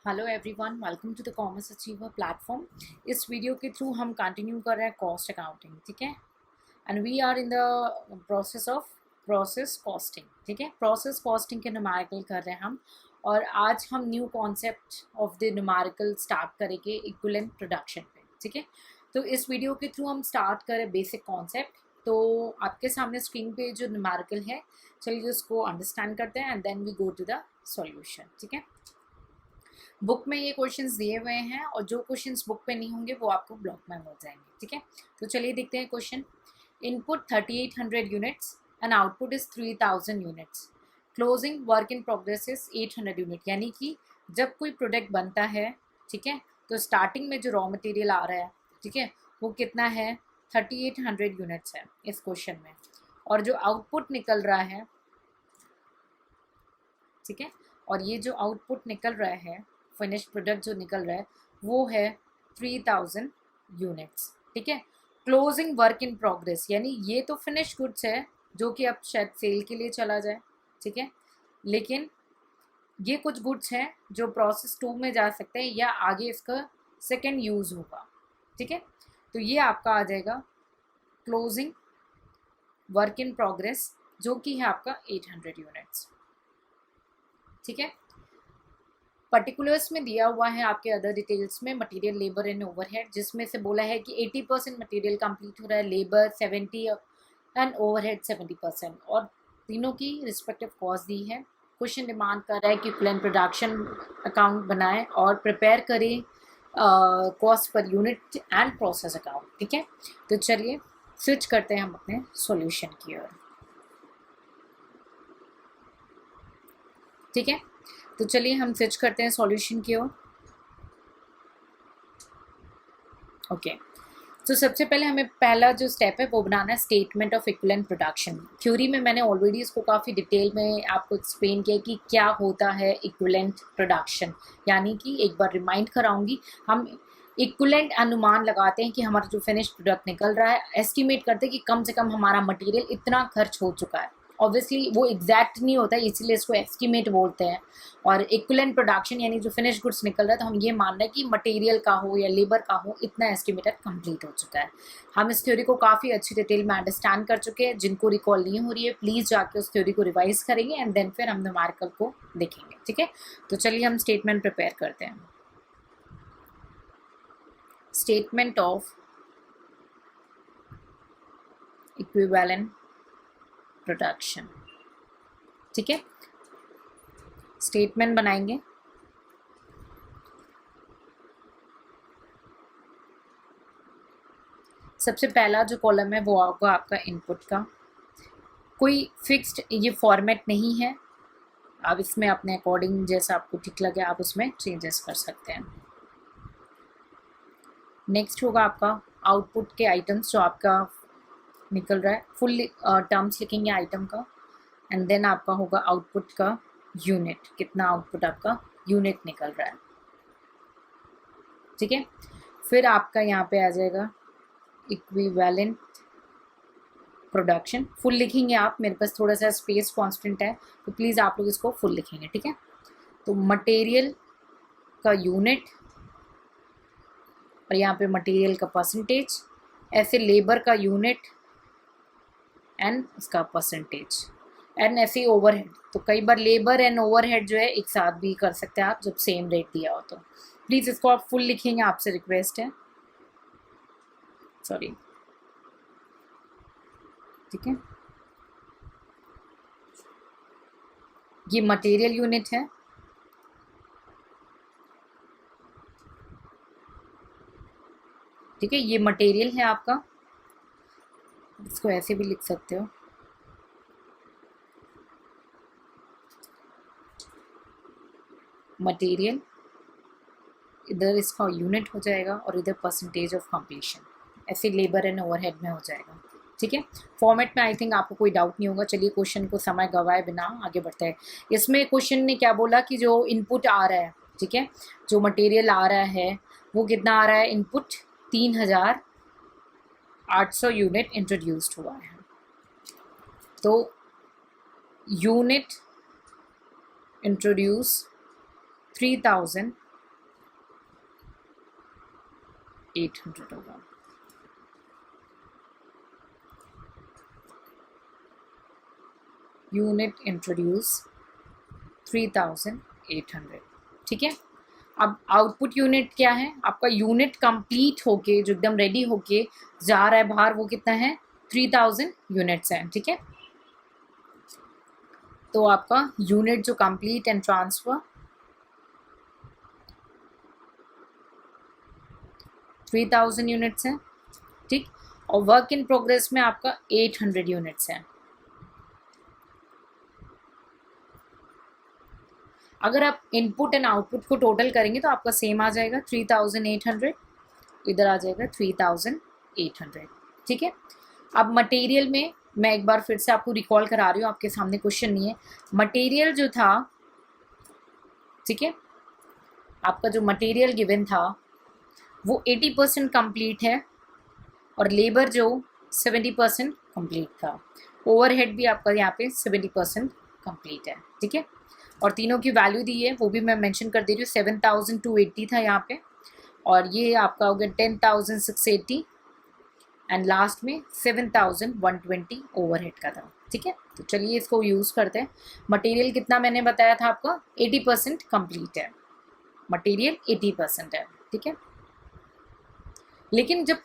Hello everyone, welcome to the commerce achiever platform. इस video के through हम continue कर रहे हैं कॉस्ट अकाउंटिंग, ठीक है। And we are in the process of process costing, ठीक है। प्रोसेस कॉस्टिंग के न्यूमेरिकल कर रहे हैं हम, और आज हम new concept of the numerical start करेंगे इक्विवेलेंट प्रोडक्शन पे, ठीक है। तो इस वीडियो के थ्रू हम स्टार्ट करें बेसिक कॉन्सेप्ट। तो आपके सामने स्क्रीन पे जो न्यूमेरिकल है, चलिए उसको अंडरस्टैंड करते हैं and then we go to the solution, ठीक है। बुक में ये क्वेश्चंस दिए हुए हैं और जो क्वेश्चंस बुक पे नहीं होंगे वो आपको ब्लॉक में मिल जाएंगे, ठीक है। तो चलिए देखते हैं question. Input 3800 units and output is 3000 units. Closing work in progress is 800 unit. यानी कि जब कोई प्रोडक्ट बनता है, ठीक है, तो स्टार्टिंग में जो रॉ मटेरियल आ रहा है, ठीक है, वो कितना है, 3800 यूनिट्स है इस क्वेश्चन में। और जो आउटपुट निकल रहा है, ठीक है, और ये जो आउटपुट निकल रहा है, फिनिश प्रोडक्ट जो निकल रहा है, वो है 3000 यूनिट्स, ठीक है। क्लोजिंग वर्क इन प्रोग्रेस, यानी ये तो फिनिश गुड्स है जो कि अब शायद सेल के लिए चला जाए, ठीक है, लेकिन ये कुछ गुड्स हैं जो प्रोसेस 2 में जा सकते हैं या आगे इसका सेकेंड यूज़ होगा, ठीक है। तो ये आपका आ जाएगा क्लोजिंग वर्क इन प्रोग्रेस, जो कि है आपका 800 यूनिट्स, ठीक है। पर्टिकुलर्स में दिया हुआ है आपके अदर डिटेल्स में मटेरियल, लेबर एंड ओवरहेड, जिसमें से बोला है कि 80% मटेरियल कंप्लीट हो रहा है, लेबर 70 एंड ओवरहेड 70%, और तीनों की रिस्पेक्टिव कॉस्ट दी है। क्वेश्चन डिमांड कर रहा है कि प्लान प्रोडक्शन अकाउंट बनाएं और प्रिपेयर करें cost per unit and process account, ठीक है। तो चलिए स्विच करते हैं हम अपने सॉल्यूशन की ओर, ठीक है। तो चलिए हम स्विच करते हैं सॉल्यूशन की ओर। ओके, तो सबसे पहले हमें पहला जो स्टेप है वो बनाना है statement of equivalent production. Theory में मैंने ऑलरेडी इसको काफ़ी डिटेल में आपको एक्सप्लेन किया कि क्या होता है इक्विवेलेंट प्रोडक्शन। यानी कि एक बार रिमाइंड कराऊंगी, हम इक्विवेलेंट अनुमान लगाते हैं कि हमारा जो फिनिश प्रोडक्ट निकल रहा है, एस्टिमेट करते हैं कि कम से कम हमारा मटेरियल इतना खर्च हो चुका है। ऑब्वियसली वो एग्जैक्ट नहीं होता है, इसीलिए इसको एस्टिमेट बोलते हैं। और इक्विवेलेंट प्रोडक्शन यानी जो फिनिश गुड्स निकल रहा है, तो हम ये मान रहे हैं कि मटेरियल का हो या लेबर का हो, इतना एस्टिमेटेड कंप्लीट हो चुका है। हम इस थ्योरी को काफ़ी अच्छी डिटेल में अंडरस्टैंड कर चुके हैं। जिनको रिकॉल नहीं हो रही है, प्लीज़ जाके उस थ्योरी को रिवाइज करेंगे एंड देन फिर हम न्यूमेरिकल को देखेंगे, ठीक है। तो चलिए हम स्टेटमेंट प्रिपेयर करते हैं। स्टेटमेंट ऑफ इक्विवेलेंट प्रोडक्शन, ठीक है। स्टेटमेंट बनाएंगे। सबसे पहला जो कॉलम है वो होगा आपका इनपुट का। कोई फिक्स्ड ये फॉर्मेट नहीं है, आप इसमें अपने अकॉर्डिंग जैसा आपको ठीक लगे आप उसमें चेंजेस कर सकते हैं। नेक्स्ट होगा आपका आउटपुट के आइटम्स जो आपका निकल रहा है, फुल टर्म्स लिखेंगे आइटम का, एंड देन आपका होगा आउटपुट का यूनिट, कितना आउटपुट आपका यूनिट निकल रहा है, ठीक है। फिर आपका यहाँ पे आ जाएगा इक्विवेलेंट प्रोडक्शन, फुल लिखेंगे आप, मेरे पास थोड़ा सा स्पेस कांस्टेंट है तो प्लीज़ आप लोग इसको फुल लिखेंगे, ठीक है। तो मटेरियल का यूनिट, और यहाँ पे मटेरियल का परसेंटेज, ऐसे लेबर का यूनिट एंड उसका परसेंटेज, एंड ऐसे ओवरहेड। तो कई बार लेबर एंड ओवरहेड जो है एक साथ भी कर सकते हैं आप जब सेम रेट दिया हो। तो प्लीज़ इसको आप फुल लिखेंगे, आपसे रिक्वेस्ट है, सॉरी, ठीक है। ये मटेरियल यूनिट है, ठीक है, ये मटेरियल है आपका, इसको ऐसे भी लिख सकते हो, मटेरियल, इधर इसका यूनिट हो जाएगा और इधर परसेंटेज ऑफ कंप्लीशन, ऐसे लेबर एंड ओवरहेड में हो जाएगा, ठीक है। फॉर्मेट में आई थिंक आपको कोई डाउट नहीं होगा। चलिए क्वेश्चन को समय गवाए बिना आगे बढ़ते हैं। इसमें क्वेश्चन ने क्या बोला कि जो इनपुट आ रहा है, ठीक है, जो मटेरियल आ रहा है वो कितना आ रहा है, इनपुट 3800 यूनिट इंट्रोड्यूस्ड हुआ है। तो यूनिट इंट्रोड्यूस 3000 800 होगा। यूनिट इंट्रोड्यूस 3800, ठीक है। अब आउटपुट यूनिट क्या है आपका, यूनिट कंप्लीट होके जो एकदम रेडी होके जा रहा है बाहर, वो कितना है 3000 यूनिट्स है, ठीक है। तो आपका यूनिट जो कंप्लीट एंड ट्रांसफर 3000 यूनिट्स है, ठीक। और वर्क इन प्रोग्रेस में आपका 800 यूनिट्स है। अगर आप इनपुट एंड आउटपुट को टोटल करेंगे तो आपका सेम आ जाएगा 3800, इधर आ जाएगा 3800, ठीक है। अब मटेरियल में मैं एक बार फिर से आपको रिकॉल करा रही हूँ, आपके सामने क्वेश्चन नहीं है। मटेरियल जो था, ठीक है, आपका जो मटेरियल गिवन था वो 80% कंप्लीट है और लेबर जो 70% कंप्लीट था। ओवरहेड भी आपका यहाँ पे 70% कंप्लीट है, ठीक है। और तीनों की वैल्यू दी है वो भी मैं मेंशन कर दे रही हूँ। 7280 था यहाँ पे, और ये आपका हो गया 10680, एंड लास्ट में 7120 ओवरहेड का था, ठीक है। तो चलिए इसको यूज़ करते हैं। मटेरियल कितना मैंने बताया था आपका 80% कंप्लीट है, मटेरियल 80% है, ठीक है। लेकिन जब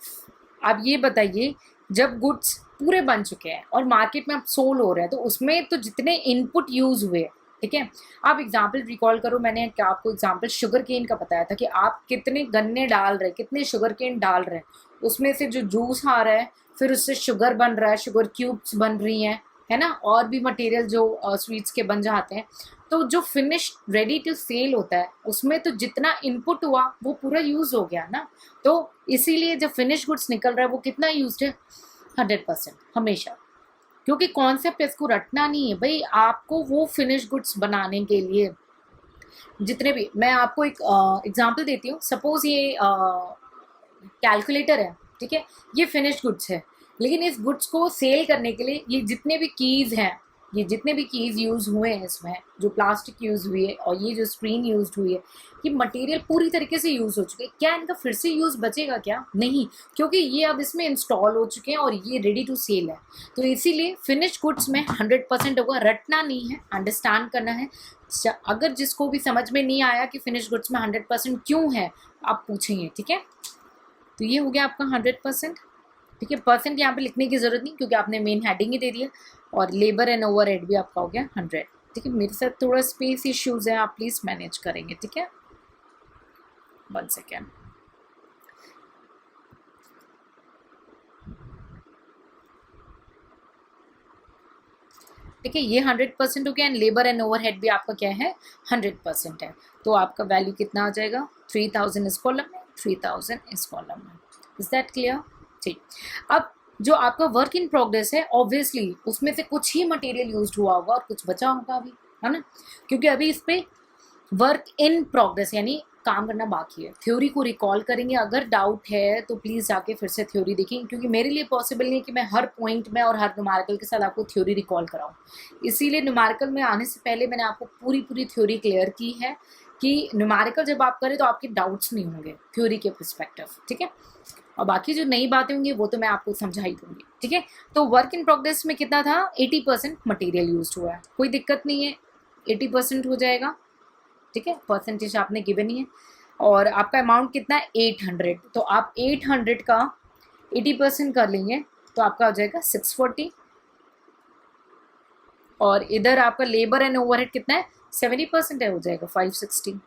आप ये बताइए, जब गुड्स पूरे बन चुके हैं और मार्केट में अब सोल हो रहा है, तो उसमें तो जितने इनपुट यूज़ हुए, ठीक है। आप एग्जाम्पल रिकॉल करो, मैंने क्या आपको एग्जाम्पल शुगर केन का बताया था कि आप कितने गन्ने डाल रहे हैं, कितने शुगर केन डाल रहे हैं, उसमें से जो जूस आ रहा है फिर उससे शुगर बन रहा है, शुगर क्यूब्स बन रही हैं, है ना, और भी मटेरियल जो स्वीट्स के बन जाते हैं। तो जो फिनिश रेडी टू सेल होता है उसमें तो जितना इनपुट हुआ वो पूरा यूज़ हो गया ना। तो इसीलिए जब फिनिश गुड्स निकल रहा है वो कितना यूज्ड है 100% हमेशा, क्योंकि कॉन्सेप्ट इसको रटना नहीं है भाई। आपको वो फिनिश गुड्स बनाने के लिए जितने भी, मैं आपको एक एग्जांपल देती हूँ। सपोज ये कैलकुलेटर है, ठीक है, ये फिनिश गुड्स है, लेकिन इस गुड्स को सेल करने के लिए ये जितने भी कीज़ हैं, ये जितने भी कीज़ यूज़ हुए हैं इसमें, जो प्लास्टिक यूज़ हुई है और ये जो स्क्रीन यूज़ हुई है, ये मटेरियल पूरी तरीके से यूज़ हो चुके हैं। क्या इनका फिर से यूज़ बचेगा क्या? नहीं, क्योंकि ये अब इसमें इंस्टॉल हो चुके हैं और ये रेडी टू सेल है। तो इसीलिए फिनिश गुड्स में 100% होगा। रटना नहीं है, अंडरस्टैंड करना है। अगर जिसको भी समझ में नहीं आया कि फिनिश गुड्स में 100% क्यों है, आप पूछेंगे, ठीक है। तो ये हो गया आपका 100%, ठीक है। परसेंट यहाँ पे लिखने की ज़रूरत नहीं क्योंकि आपने मेन हेडिंग ही दे दिया, और लेबर एंड ओवरहेड भी आपका हो गया 100, ठीक है। मेरे साथ थोड़ा स्पेस इश्यूज़ है, आप प्लीज़ मैनेज करेंगे, ठीक है। 1 सेकेंड। ठीक है, ये 100% हो गया, एंड लेबर एंड ओवरहेड भी आपका क्या है 100% है। तो आपका वैल्यू कितना आ जाएगा 3000 इस कॉलम में, 3000 इस कॉलम में। Is that clear? ठीक। अब जो आपका वर्क इन प्रोग्रेस है, ऑब्वियसली उसमें से कुछ ही मटेरियल यूज्ड हुआ होगा और कुछ बचा होगा अभी, है ना, क्योंकि अभी इस पे वर्क इन प्रोग्रेस यानी काम करना बाकी है। थ्योरी को रिकॉल करेंगे, अगर डाउट है तो प्लीज़ जाके फिर से थ्योरी देखें, क्योंकि मेरे लिए पॉसिबल नहीं है कि मैं हर पॉइंट में और हर न्यूमेरिकल के साथ आपको थ्योरी रिकॉल कराऊं। इसीलिए न्यूमेरिकल में आने से पहले मैंने आपको पूरी थ्योरी क्लियर की है कि न्यूमेरिकल जब आप करें तो आपके डाउट्स नहीं होंगे थ्योरी के पर्सपेक्टिव, ठीक है। और बाकी जो नई बातें होंगी वो तो मैं आपको समझा ही दूंगी, ठीक है। तो वर्क इन प्रोग्रेस में कितना था 80% मटेरियल यूज हुआ है, कोई दिक्कत नहीं है, 80% हो जाएगा, ठीक है। परसेंटेज आपने गिवन ही है। और आपका अमाउंट कितना है 800, तो आप 800 का 80% कर लेंगे तो आपका हो जाएगा 640, और इधर आपका लेबर एंड ओवरहेड कितना है 70% है, हो जाएगा 560।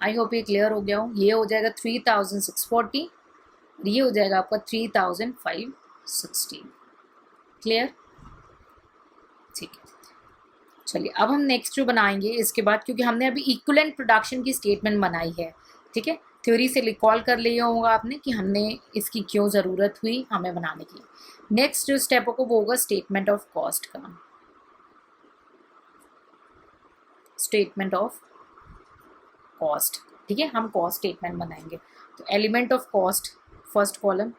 आई होप ये क्लियर हो गया हो। ये हो जाएगा 3640, ये हो जाएगा आपका 3560। क्लियर? ठीक है, चलिए अब हम नेक्स्ट जो बनाएंगे इसके बाद, क्योंकि हमने अभी इक्विवेलेंट प्रोडक्शन की स्टेटमेंट बनाई है, ठीक है। थ्योरी से रिकॉल कर लिया होगा आपने कि हमने इसकी क्यों ज़रूरत हुई हमें बनाने की। नेक्स्ट जो स्टेप होगा वो होगा स्टेटमेंट ऑफ कॉस्ट का, स्टेटमेंट ऑफ कॉस्ट, ठीक है। हम कॉस्ट स्टेटमेंट बनाएंगे, तो element of cost, first column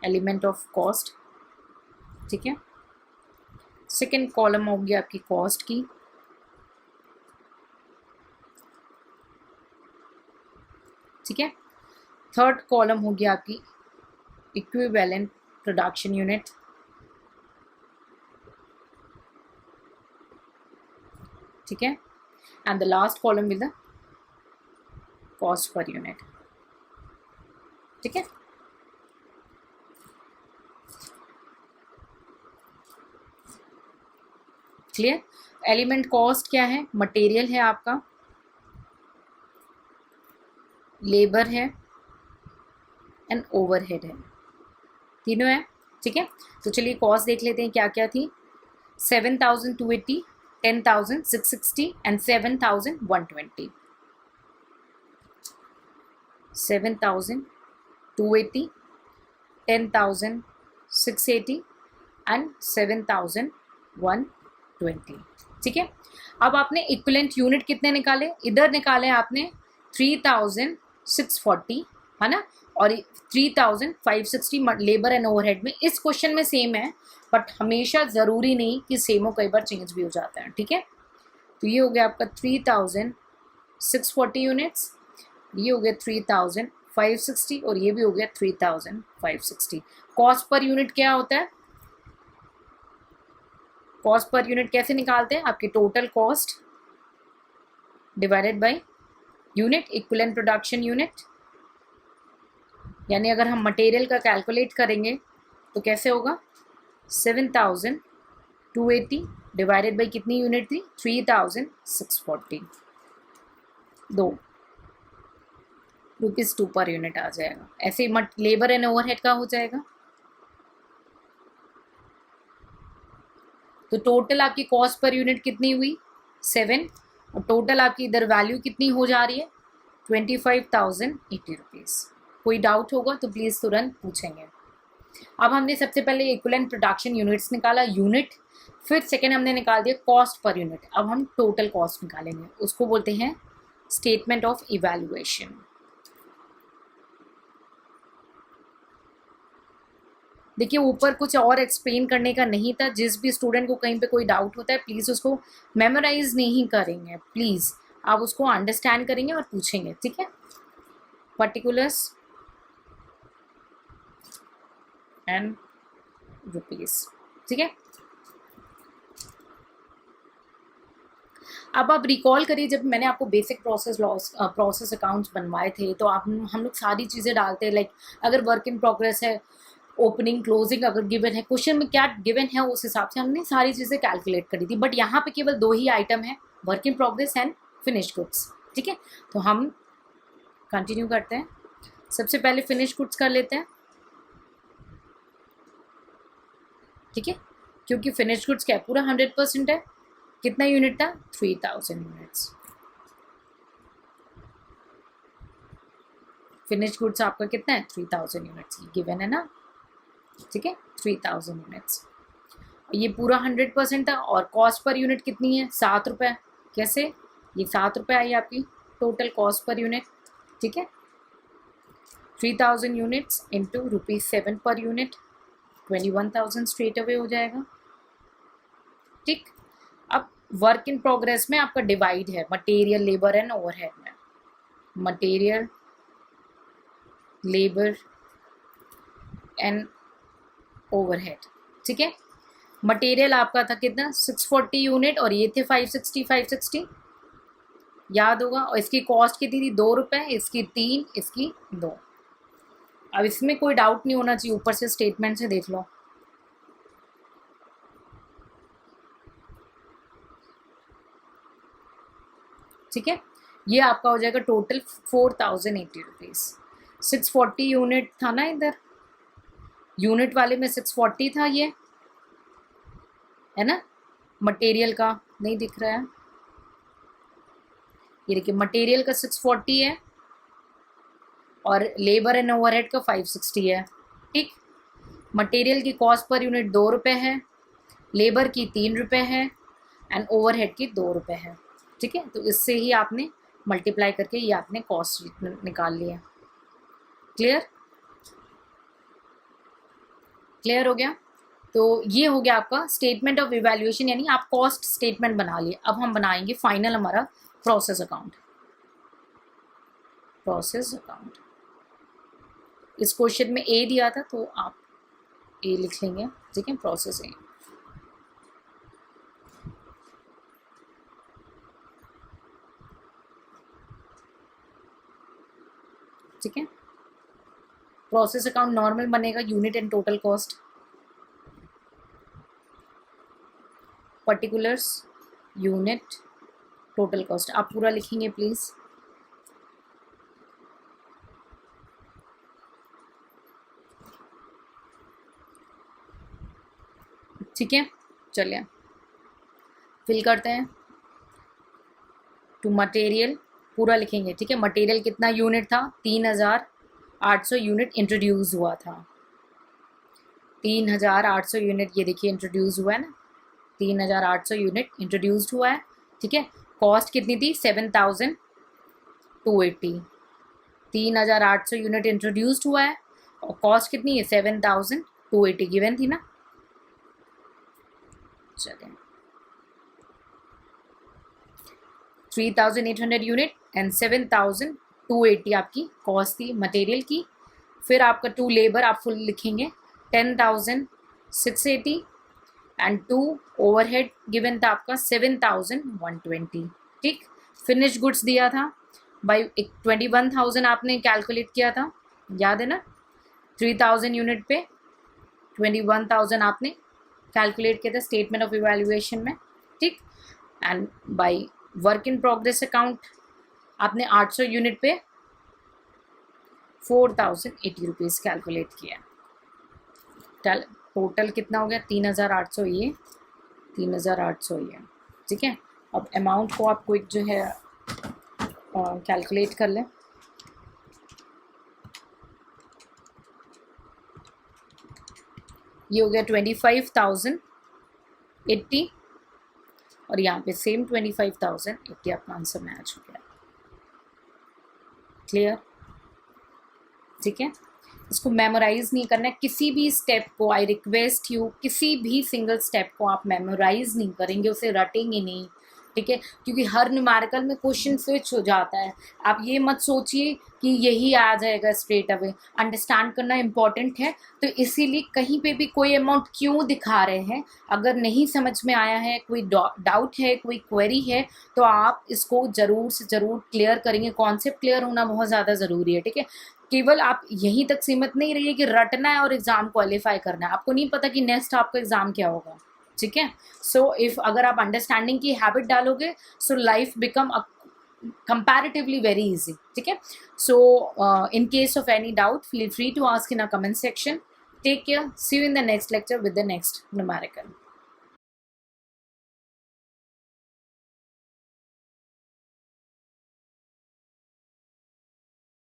element of cost, ठीक है। सेकेंड कॉलम होगी आपकी कॉस्ट की, ठीक है। थर्ड कॉलम हो गया आपकी इक्विवेलेंट प्रोडक्शन यूनिट, ठीक है, and the last column with the cost per unit, ठीक है। क्लियर। एलिमेंट कॉस्ट क्या है? मटेरियल है आपका, लेबर है एंड ओवरहेड है, तीनों है, ठीक है। तो चलिए कॉस्ट देख लेते हैं क्या क्या थी। 7,280, 10,660 एंड 7,120। 7,280, 10,680 एंड 7,120, ठीक है। अब आपने इक्विवेलेंट यूनिट कितने निकाले? इधर निकाले आपने 3,640, है ना, और 3,560 लेबर एंड ओवरहेड में। इस क्वेश्चन में सेम है, बट हमेशा ज़रूरी नहीं कि सेम हो, कई बार चेंज भी हो जाता है, ठीक है। तो ये हो गया आपका 3,640 यूनिट्स, ये हो गया 3,560 और ये भी हो गया 3,560। कॉस्ट पर यूनिट क्या होता है? कॉस्ट पर यूनिट कैसे निकालते हैं? आपकी total cost divided by unit, equivalent production unit. यानी अगर हम मटेरियल का कैलकुलेट करेंगे तो कैसे होगा? 7,280 डिवाइडेड बाई कितनी यूनिट थी? 3,640, 2 रुपीज़ 2 पर यूनिट आ जाएगा। ऐसे लेबर एंड ओवरहेड का हो जाएगा। तो टोटल आपकी कॉस्ट पर यूनिट कितनी हुई? 7, और टोटल आपकी इधर वैल्यू कितनी हो जा रही है? 25,080 रुपीज़। कोई डाउट होगा तो प्लीज़ तुरंत पूछेंगे। अब हमने सबसे पहले इक्विवेलेंट प्रोडक्शन यूनिट्स निकाला, यूनिट, फिर सेकेंड हमने निकाल दिया कॉस्ट पर यूनिट। अब हम टोटल कॉस्ट निकालेंगे, उसको बोलते हैं स्टेटमेंट ऑफ इवैल्यूएशन। देखिए ऊपर कुछ और एक्सप्लेन करने का नहीं था। जिस भी स्टूडेंट को कहीं पे कोई डाउट होता है प्लीज़ उसको मेमोराइज नहीं करेंगे, प्लीज़ आप उसको अंडरस्टैंड करेंगे और पूछेंगे, ठीक है। पर्टिकुलर्स एंड रुपीज़, ठीक है। अब आप रिकॉल करिए, जब मैंने आपको बेसिक प्रोसेस अकाउंट्स बनवाए थे तो आप हम लोग सारी चीज़ें डालते हैं, लाइक अगर वर्क इन प्रोग्रेस है, ओपनिंग क्लोजिंग अगर गिवन है, क्वेश्चन में क्या गिवन है उस हिसाब से हमने सारी चीज़ें कैलकुलेट करी थी। बट यहाँ पे केवल 2 ही आइटम है, work in progress and finish goods, ठीक है। तो हम कंटिन्यू करते हैं। सबसे पहले फिनिश गुड्स कर लेते हैं, ठीक है, क्योंकि फिनिश गुड्स क्या पूरा 100% है। कितना यूनिट था? 3,000 यूनिट्स। फिनिश गुड्स आपका कितना है? 3,000 यूनिट्स गिवन है ना, ठीक है, 3,000 यूनिट्स। ये पूरा 100% था। और कॉस्ट पर यूनिट कितनी है? 7 रुपये। कैसे? ये 7 रुपये आई आपकी टोटल कॉस्ट पर यूनिट, ठीक है। 3,000 units into ₹7 per unit, 21,000 straight away हो जाएगा, ठीक। अब वर्क इन प्रोग्रेस में आपका डिवाइड है मटेरियल, लेबर एंड ओवरहेड में। मटेरियल, लेबर एंड ओवरहेड, ठीक है। मटेरियल आपका था कितना? 640 यूनिट, और ये थे 560 याद होगा। और इसकी कॉस्ट कितनी थी? 2 रुपये, इसकी 3, इसकी 2। अब इसमें कोई डाउट नहीं होना चाहिए, ऊपर से स्टेटमेंट से देख लो, ठीक है। ये आपका हो जाएगा टोटल 4,080 रुपीज़। 640 यूनिट था ना, इधर यूनिट वाले में 640 था, ये है ना। मटेरियल का नहीं दिख रहा है, ये देखिए मटेरियल का 640 है और लेबर एंड ओवरहेड का 560 है, ठीक। मटेरियल की कॉस्ट पर यूनिट 2 रुपये है, लेबर की 3 रुपये है एंड ओवरहेड की 2 रुपये है, ठीक है। तो इससे ही आपने मल्टीप्लाई करके ये आपने कॉस्ट निकाल लिया। क्लियर? क्लियर हो गया? तो ये हो गया आपका स्टेटमेंट ऑफ इवैल्यूएशन, यानी आप कॉस्ट स्टेटमेंट बना लिए। अब हम बनाएंगे फाइनल हमारा प्रोसेस अकाउंट। Process account. इस क्वेश्चन में ए दिया था तो आप ए लिख लेंगे, ठीक है, प्रोसेस ए। ठीक है, प्रोसेस अकाउंट नॉर्मल बनेगा unit and total cost, particulars, unit, total cost. आप पूरा लिखेंगे प्लीज। ठीक है, चलिए फिल करते हैं। टू मटेरियल पूरा लिखेंगे, ठीक है। मटेरियल कितना यूनिट था, 3800 यूनिट इंट्रोड्यूस हुआ था। 3800 यूनिट, ये देखिए इंट्रोड्यूस हुआ है ना, 3800 यूनिट इंट्रोड्यूस्ड हुआ है, ठीक है। कॉस्ट कितनी थी, 7280। 3800 यूनिट इंट्रोड्यूस्ड हुआ है और कॉस्ट कितनी है, 7280 गिवन थी ना। चलिए 3800 यूनिट एंड 7280 आपकी कॉस्ट थी मटेरियल की। फिर आपका टू लेबर आप फुल लिखेंगे 10,680 एंड टू ओवरहेड गिवन था आपका 7,120, ठीक। फिनिश गुड्स दिया था बाई 21,000 आपने कैलकुलेट किया था, याद है ना। 3000 यूनिट पे 21,000 आपने कैलकुलेट किया था स्टेटमेंट ऑफ इवैल्यूएशन में, ठीक। And by work in progress account आपने 800 यूनिट पे 4,080 रुपीज़ कैलकुलेट किया। टोटल कितना हो गया, 3,800 ये, 3,800 ये, ठीक है। अब अमाउंट को आप क्विक जो है कैलकुलेट कर लें। ये हो गया 25,080 और यहाँ पे सेम 25,080 अपना आंसर मैच हो गया। क्लियर, ठीक है। इसको मेमोराइज नहीं करना है किसी भी स्टेप को, आई रिक्वेस्ट यू, किसी भी सिंगल स्टेप को आप मेमोराइज नहीं करेंगे, उसे रटेंगे नहीं, ठीक है। क्योंकि हर न्यूमेरिकल में क्वेश्चन स्विच हो जाता है। आप ये मत सोचिए कि यही आ जाएगा स्ट्रेट अवे, अंडरस्टैंड करना इम्पॉर्टेंट है। तो इसीलिए कहीं पे भी कोई अमाउंट क्यों दिखा रहे हैं, अगर नहीं समझ में आया है, कोई डाउट है, कोई क्वेरी है, तो आप इसको ज़रूर से ज़रूर क्लियर करेंगे। कॉन्सेप्ट क्लियर होना बहुत ज़्यादा ज़रूरी है, ठीक है। केवल आप यहीं तक सीमित नहीं रहिए कि रटना है और एग्ज़ाम क्वालिफाई करना है, आपको नहीं पता कि नेक्स्ट आपका एग्ज़ाम क्या होगा, ठीक है। सो इफ़ अगर आप अंडरस्टैंडिंग की हैबिट डालोगे, so life become comparatively very easy, ठीक है। So in case of any doubt, feel free to ask in our comment section. Take care, see you in the next lecture with the next numerical.